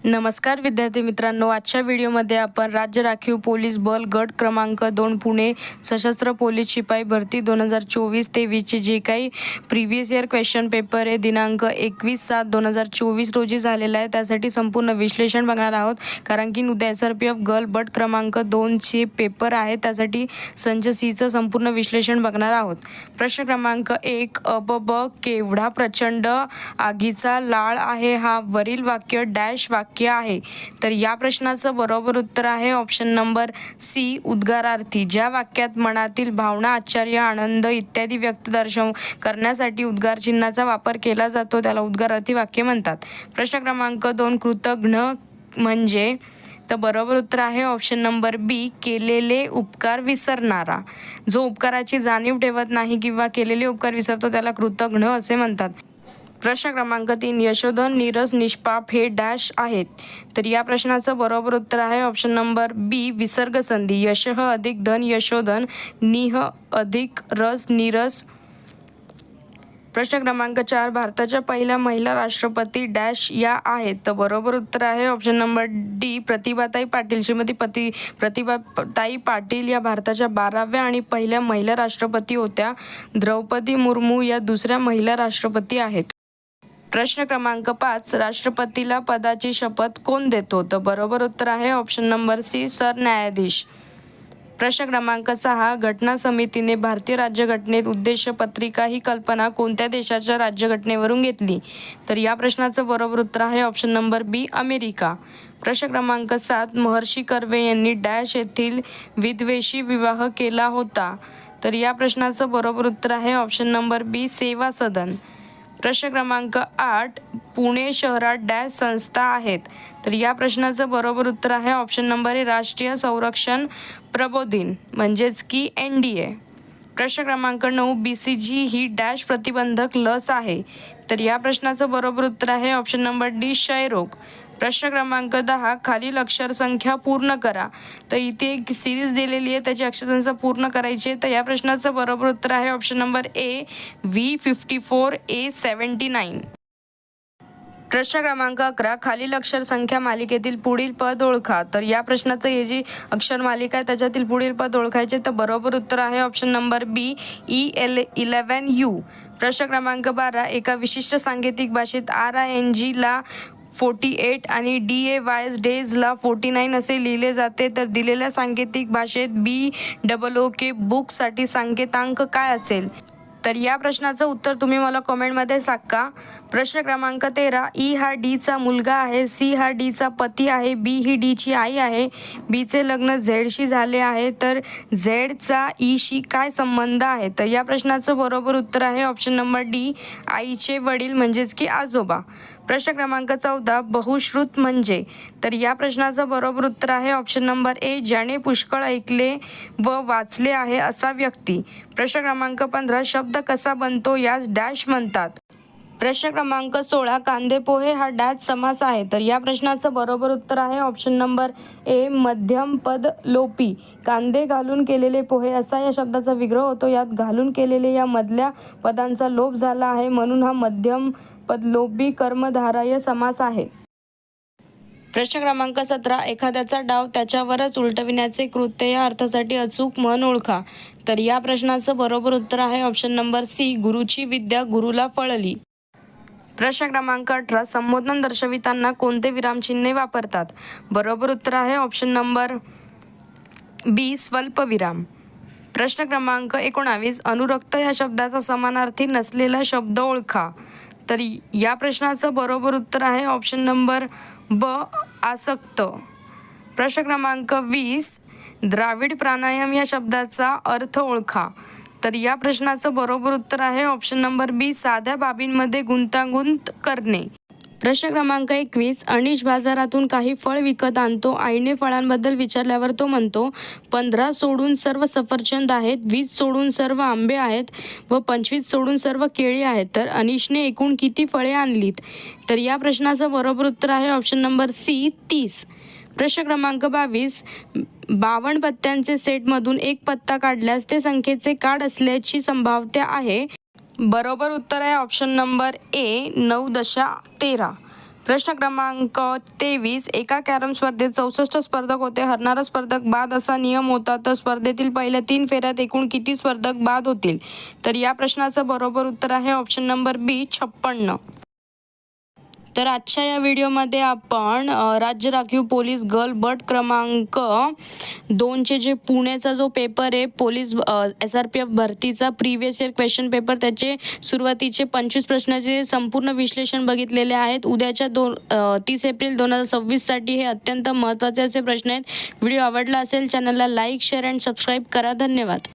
नमस्कार विद्यार्थी मित्रांनो, आजच्या व्हिडिओमध्ये आपण राज्य राखीव पोलीस बल गट क्रमांक 2 पुणे सशस्त्र पोलीस शिपाई भरती 2024-23चे जे काही प्रिव्हियस इयर क्वेश्चन पेपर आहे दिनांक 21/7/2024 रोजी झालेला आहे, त्यासाठी संपूर्ण विश्लेषण बघणार आहोत. कारण की उद्या SRPF गल गट क्रमांक 2चे पेपर आहे, त्यासाठी संच सीचं संपूर्ण विश्लेषण बघणार आहोत. प्रश्न क्रमांक 1, केवढा प्रचंड आगीचा लाळ आहे हा वरील वाक्य डॅश वाक्य आहे. तर या प्रश्नाचं बरोबर उत्तर आहे ऑप्शन नंबर सी, उद्गारार्थी. ज्या वाक्यात मनातील भावना, आश्चर्य, आनंद इत्यादी व्यक्त करण्यासाठी उद्गार चिन्हाचा वापर केला जातो त्याला उद्गारार्थी वाक्य म्हणतात. प्रश्न क्रमांक 2, कृतघ्न म्हणजे. तर बरोबर उत्तर आहे ऑप्शन नंबर बी, केलेले उपकार विसरणारा. जो उपकाराची जाणीव ठेवत नाही किंवा केलेले उपकार विसरतो त्याला कृतघ्न असे म्हणतात. प्रश्न क्रमांक 3, यशोधन, नीरस, निष्पाप हे डॅश आहेत. तर या प्रश्नाचं बरोबर उत्तर आहे ऑप्शन नंबर बी, विसर्ग संधी. यशः अधिक धन यशोधन, निह अधिक रस नीरस. प्रश्न क्रमांक 4, भारताच्या पहिल्या महिला राष्ट्रपती डॅश या आहेत. तर बरोबर उत्तर आहे ऑप्शन नंबर डी, प्रतिभाताई पाटील. श्रीमती प्रतिभाताई पाटील या भारताच्या 12व्या आणि पहिल्या महिला राष्ट्रपती होत्या. द्रौपदी मुर्मू या दुसऱ्या महिला राष्ट्रपती आहेत. प्रश्न क्रमांक 5, राष्ट्रपतीला पदाची शपथ कोण देतो. तर बरोबर उत्तर आहे ऑप्शन नंबर सी, सरन्यायाधीश. प्रश्न क्रमांक 6, घटना समितीने भारतीय राज्यघटनेत उद्देशपत्रिका ही कल्पना कोणत्या देशाच्या राज्यघटनेवरून घेतली. तर या प्रश्नाचं बरोबर उत्तर आहे ऑप्शन नंबर बी, अमेरिका. प्रश्न क्रमांक 7, महर्षी कर्वे यांनी डॅश येथील विधवेशी विवाह केला होता. तर या प्रश्नाचं बरोबर उत्तर आहे ऑप्शन नंबर बी, सेवा सदन. प्रश्न क्रमांक 8, पुणे शहरात डॅश संस्था आहेत. तर या प्रश्नाचं बरोबर उत्तर आहे ऑप्शन नंबर ए, राष्ट्रीय संरक्षण प्रबोधिनी म्हणजेच की NDA. प्रश्न क्रमांक 9, BCG ही डॅश प्रतिबंधक लस आहे. तर या प्रश्नाचं बरोबर उत्तर आहे ऑप्शन नंबर डी, क्षयरोग. प्रश्न क्रमांक 10, खालील अक्षरसंख्या पूर्ण करा. तर इथे एक सिरीज दिलेली आहे, त्याची अक्षरसंख्या पूर्ण करायची आहे. तर या प्रश्नाचं बरोबर उत्तर आहे option number A, V54 A79. प्रश्न क्रमांक 11, खालील अक्षरसंख्या मालिकेतील पुढील पद ओळखा. तर या प्रश्नाचं हे जी अक्षर मालिका आहे त्याच्यातील पुढील पद ओळखायचे. तर बरोबर उत्तर आहे ऑप्शन नंबर बी, E11U. प्रश्न क्रमांक 12, एका विशिष्ट सांकेतिक भाषेत RING ला 48 आणि DAYS डेजला 49 असे लिहिले जाते. तर दिलेल्या सांकेतिक भाषेत BOOK बुकसाठी सांकेतांक काय असेल. तर या प्रश्नाचं उत्तर तुम्ही मला कमेंटमध्ये सांगा. प्रश्न क्रमांक 13, E हा D चा मुलगा आहे, C हा D चा पती आहे, B ही D ची आई आहे, B चे लग्न Z शी झाले आहे. तर Z चा E शी काय संबंध आहे. तर या प्रश्नाचं बरोबर उत्तर आहे ऑप्शन नंबर डी, आईचे वडील म्हणजेच की आजोबा. प्रश्न क्रमांक 14, बहुश्रुत म्हणजे. तर या प्रश्नाचं बरोबर उत्तर आहे ऑप्शन नंबर ए, ज्याने पुष्कळ ऐकले व वाचले आहे असा व्यक्ती. प्रश्न क्रमांक 15, शब्द कसा बनतो यास डॅश म्हणतात. प्रश्न क्रमांक 16, कांदे पोहे हा डॅश समास आहे. तर या प्रश्नाचं बरोबर उत्तर आहे ऑप्शन नंबर ए, मध्यम पद लोपी. कांदे घालून केलेले पोहे असा या शब्दाचा विग्रह होतो. यात घालून केलेले या मधल्या पदांचा लोप झाला आहे, म्हणून हा मध्यम पदलोपी कर्मधारय समास आहे. प्रश्न क्रमांक 17, एखाद्याचा डाव त्याच्यावरच उलटविण्याचे कृत्य या अर्थासाठी अचूक म्हण ओळखा. तर या प्रश्नाचं बरोबर उत्तर आहे ऑप्शन नंबर सी, गुरुची विद्या गुरुला फळली. प्रश्न क्रमांक 18, संबोधन दर्शविताना कोणते विरामचिन्हे वापरतात. बरोबर उत्तर आहे ऑप्शन नंबर बी, स्वल्पविराम. प्रश्न क्रमांक 19, अनुरक्त या शब्दाचा समानार्थी नसलेला शब्द ओळखा. तर या प्रश्नाचं बरोबर उत्तर आहे ऑप्शन नंबर ब, आसक्त. प्रश्न क्रमांक 20, द्राविड प्राणायाम या शब्दाचा अर्थ ओळखा. तर या प्रश्नाचं बरोबर उत्तर आहे ऑप्शन नंबर बी, साध्या बाबींमध्ये गुंतागुंत करणे. प्रश्न क्रमांक 21, अनिश बाजारातून काही फळ विकत आणतो. आईने फळांबद्दल विचारल्यावर तो म्हणतो 15 सोडून सर्व सफरचंद आहेत, 20 सोडून सर्व आंबे आहेत व 25 सोडून सर्व केळी आहेत. तर अनिशने एकूण किती फळे आणलीत. तर या प्रश्नाचं बरोबर उत्तर आहे ऑप्शन नंबर सी, 30. प्रश्न क्रमांक 22, 52 पत्त्यांचे सेटमधून एक पत्ता काढल्यास ते संख्येचे कार्ड असल्याची संभाव्यता आहे. बरोबर उत्तर आहे ऑप्शन नंबर ए, 9.13. प्रश्न क्रमांक 23. एका कॅरम स्पर्धेत 64 स्पर्धक होते. हरणारा स्पर्धक बाद असा नियम होता, तर स्पर्धेतील पहिल्या 3 फेऱ्यात एकूण किती स्पर्धक बाद होतील? तर या प्रश्नाचं बरोबर उत्तर आहे ऑप्शन नंबर बी, 56. तर आजच्या या व्हिडिओमध्ये आपण राज्य राखीव पोलीस गर्ल गट क्रमांक 2चे जे पुण्याचा जो पेपर आहे पोलीस SRPF भरतीचा प्रिव्हियस इयर क्वेश्चन पेपर, त्याचे सुरुवातीचे 25 प्रश्नाचे संपूर्ण विश्लेषण बघितलेले आहेत. उद्याच्या 30 एप्रिल 2026 साठी हे अत्यंत महत्त्वाचे असे प्रश्न आहेत. व्हिडिओ आवडला असेल चॅनलला लाईक, शेअर अँड सबस्क्राईब करा. धन्यवाद.